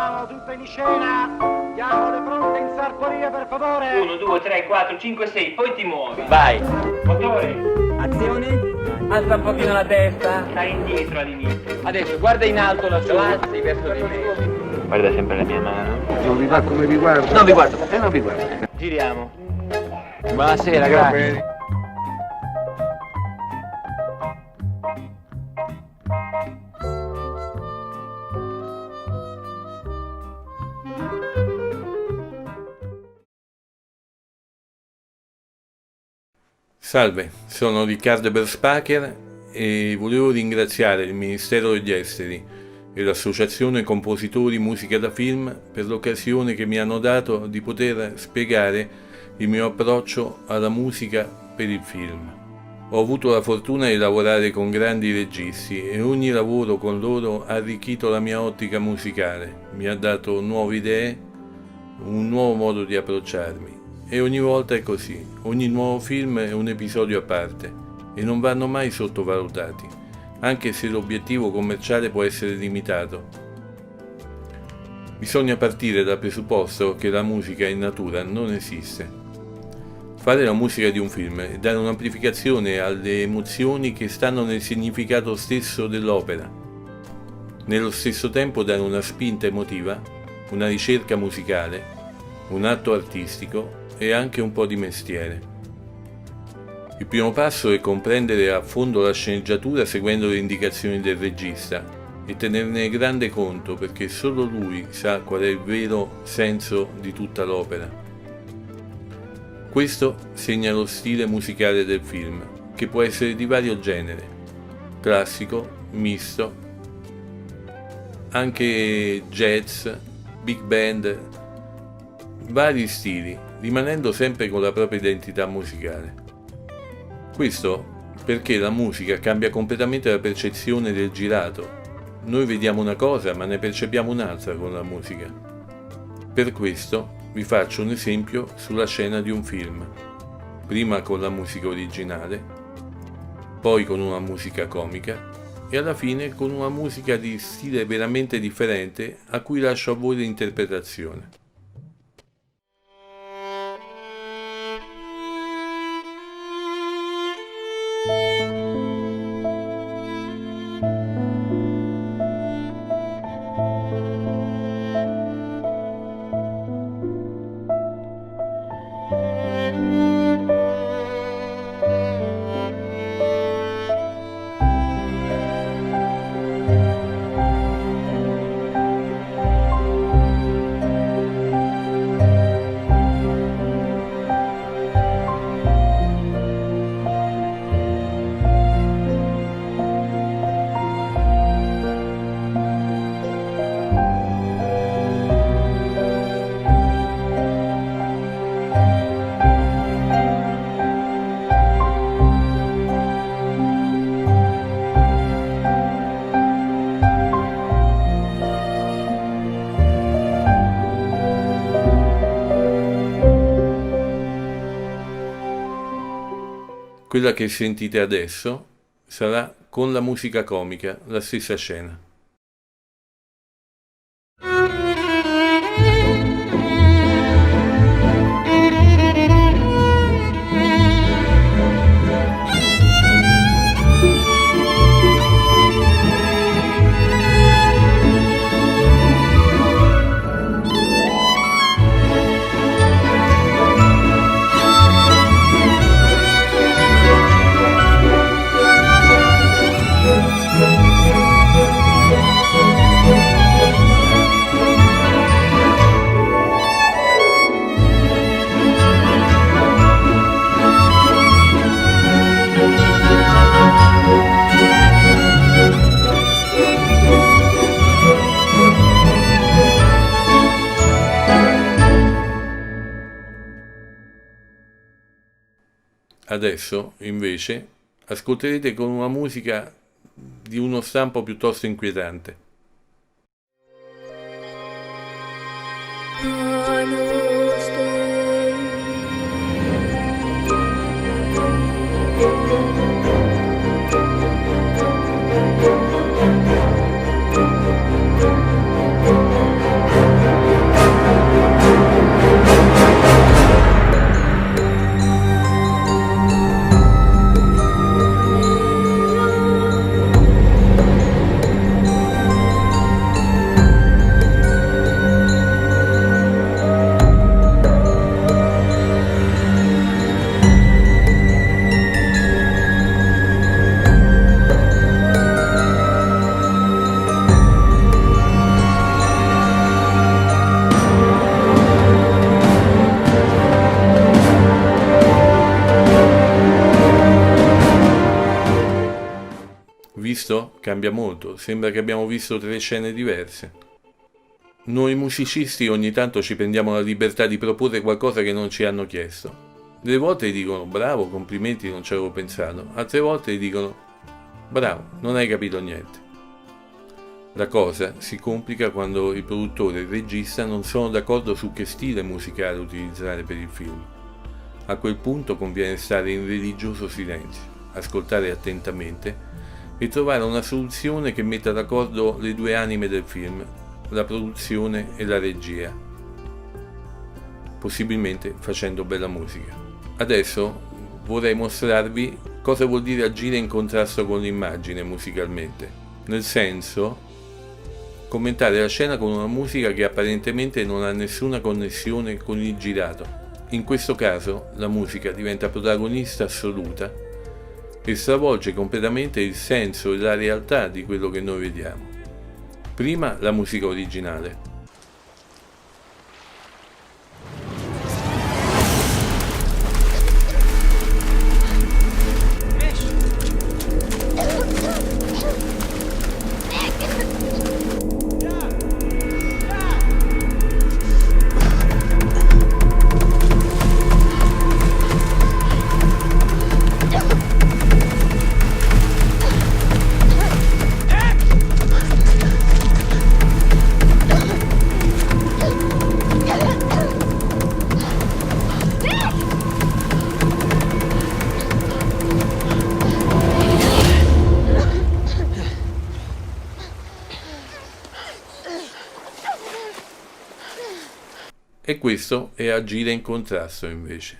Mettiamo tutto in scena. Diamo le pronte in sartoria, per favore. 1, 2, 3, 4, 5, 6, poi ti muovi. Vai. Motore. Azione. Alza un pochino la testa. Stai indietro all'inizio. Adesso guarda in alto la avanzi verso di me. Guarda sempre la mia mano. Non vi va come vi guardo? Non vi guardo. Non vi guardo. Giriamo. Buonasera, grazie. Salve, sono Riccardo Berspacher e volevo ringraziare il Ministero degli Esteri e l'Associazione Compositori Musica da Film per l'occasione che mi hanno dato di poter spiegare il mio approccio alla musica per il film. Ho avuto la fortuna di lavorare con grandi registi e ogni lavoro con loro ha arricchito la mia ottica musicale, mi ha dato nuove idee, un nuovo modo di approcciarmi. E ogni volta è così, ogni nuovo film è un episodio a parte e non vanno mai sottovalutati, anche se l'obiettivo commerciale può essere limitato. Bisogna partire dal presupposto che la musica in natura non esiste. Fare la musica di un film è dare un'amplificazione alle emozioni che stanno nel significato stesso dell'opera. Nello stesso tempo dare una spinta emotiva, una ricerca musicale, un atto artistico e anche un po' di mestiere. Il primo passo è comprendere a fondo la sceneggiatura seguendo le indicazioni del regista e tenerne grande conto perché solo lui sa qual è il vero senso di tutta l'opera. Questo segna lo stile musicale del film, che può essere di vario genere, classico, misto, anche jazz, big band, vari stili, rimanendo sempre con la propria identità musicale. Questo perché la musica cambia completamente la percezione del girato. Noi vediamo una cosa ma ne percepiamo un'altra con la musica. Per questo vi faccio un esempio sulla scena di un film, prima con la musica originale, poi con una musica comica e alla fine con una musica di stile veramente differente a cui lascio a voi l'interpretazione. Quella che sentite adesso sarà con la musica comica, la stessa scena. Adesso, invece, ascolterete con una musica di uno stampo piuttosto inquietante. Visto? Cambia molto, sembra che abbiamo visto 3 scene diverse. Noi musicisti ogni tanto ci prendiamo la libertà di proporre qualcosa che non ci hanno chiesto. Delle volte dicono bravo, complimenti, non ci avevo pensato, altre volte dicono bravo, non hai capito niente. La cosa si complica quando il produttore e il regista non sono d'accordo su che stile musicale utilizzare per il film. A quel punto conviene stare in religioso silenzio, ascoltare attentamente e trovare una soluzione che metta d'accordo le due anime del film, la produzione e la regia, possibilmente facendo bella musica. Adesso vorrei mostrarvi cosa vuol dire agire in contrasto con l'immagine musicalmente, nel senso commentare la scena con una musica che apparentemente non ha nessuna connessione con il girato. In questo caso la musica diventa protagonista assoluta e stravolge completamente il senso e la realtà di quello che noi vediamo. Prima la musica originale. E questo è agire in contrasto invece.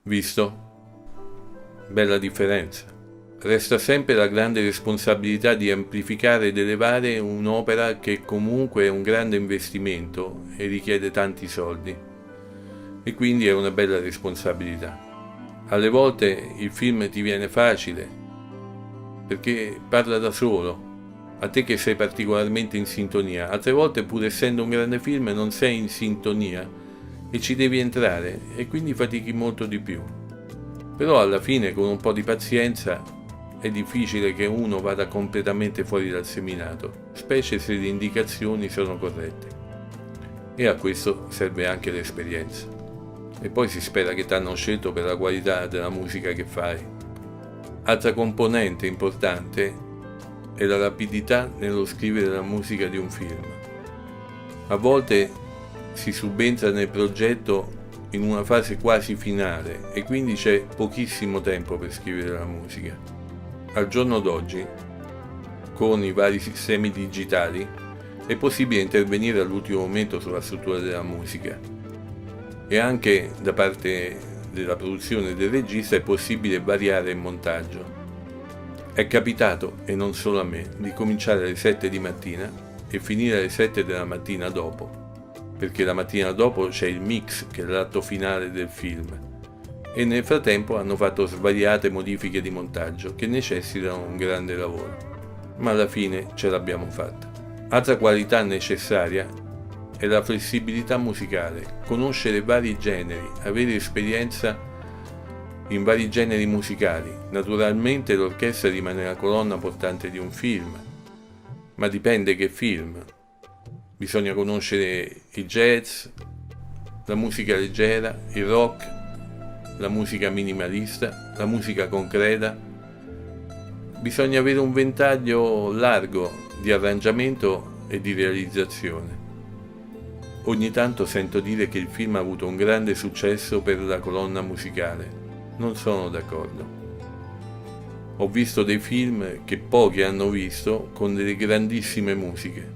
Visto? Bella differenza. Resta sempre la grande responsabilità di amplificare ed elevare un'opera che comunque è un grande investimento e richiede tanti soldi. E quindi è una bella responsabilità. Alle volte il film ti viene facile perché parla da solo, a te che sei particolarmente in sintonia. Altre volte, pur essendo un grande film, non sei in sintonia e ci devi entrare e quindi fatichi molto di più. Però alla fine, con un po' di pazienza, è difficile che uno vada completamente fuori dal seminato, specie se le indicazioni sono corrette. E a questo serve anche l'esperienza. E poi si spera che ti hanno scelto per la qualità della musica che fai. Altra componente importante è la rapidità nello scrivere la musica di un film. A volte si subentra nel progetto in una fase quasi finale e quindi c'è pochissimo tempo per scrivere la musica. Al giorno d'oggi, con i vari sistemi digitali, è possibile intervenire all'ultimo momento sulla struttura della musica e anche da parte della produzione e del regista è possibile variare il montaggio. È capitato, e non solo a me, di cominciare alle 7 di mattina e finire alle 7 della mattina dopo, perché la mattina dopo c'è il mix, che è l'atto finale del film, e nel frattempo hanno fatto svariate modifiche di montaggio che necessitano un grande lavoro, ma alla fine ce l'abbiamo fatta. Altra qualità necessaria è la flessibilità musicale, conoscere vari generi, avere esperienza in vari generi musicali. Naturalmente l'orchestra rimane la colonna portante di un film, ma dipende che film. Bisogna conoscere il jazz, la musica leggera, il rock, la musica minimalista, la musica concreta. Bisogna avere un ventaglio largo di arrangiamento e di realizzazione. Ogni tanto sento dire che il film ha avuto un grande successo per la colonna musicale. Non sono d'accordo. Ho visto dei film che pochi hanno visto con delle grandissime musiche,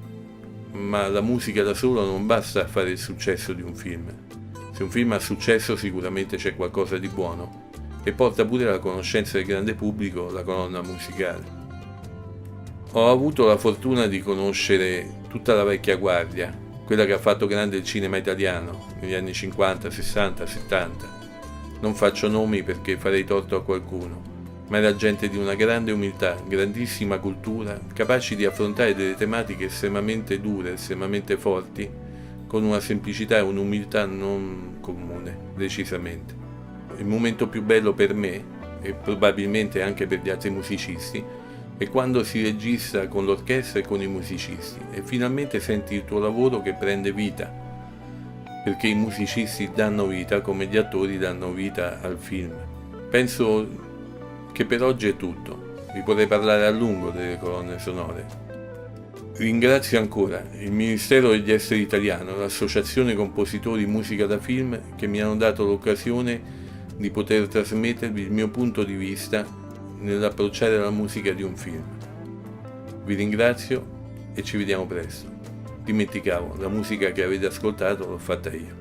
ma la musica da sola non basta a fare il successo di un film. Se un film ha successo sicuramente c'è qualcosa di buono e porta pure alla conoscenza del grande pubblico la colonna musicale. Ho avuto la fortuna di conoscere tutta la vecchia guardia, quella che ha fatto grande il cinema italiano negli anni 50, 60, 70. Non faccio nomi perché farei torto a qualcuno, ma era gente di una grande umiltà, grandissima cultura, capaci di affrontare delle tematiche estremamente dure, estremamente forti, con una semplicità e un'umiltà non comune, decisamente. Il momento più bello per me, e probabilmente anche per gli altri musicisti, è quando si registra con l'orchestra e con i musicisti e finalmente senti il tuo lavoro che prende vita, perché i musicisti danno vita come gli attori danno vita al film. Penso che per oggi è tutto, vi potrei parlare a lungo delle colonne sonore. Ringrazio ancora il Ministero degli Esteri italiano, l'Associazione Compositori Musica da Film, che mi hanno dato l'occasione di poter trasmettervi il mio punto di vista nell'approcciare la musica di un film. Vi ringrazio e ci vediamo presto. Dimenticavo, la musica che avete ascoltato l'ho fatta io.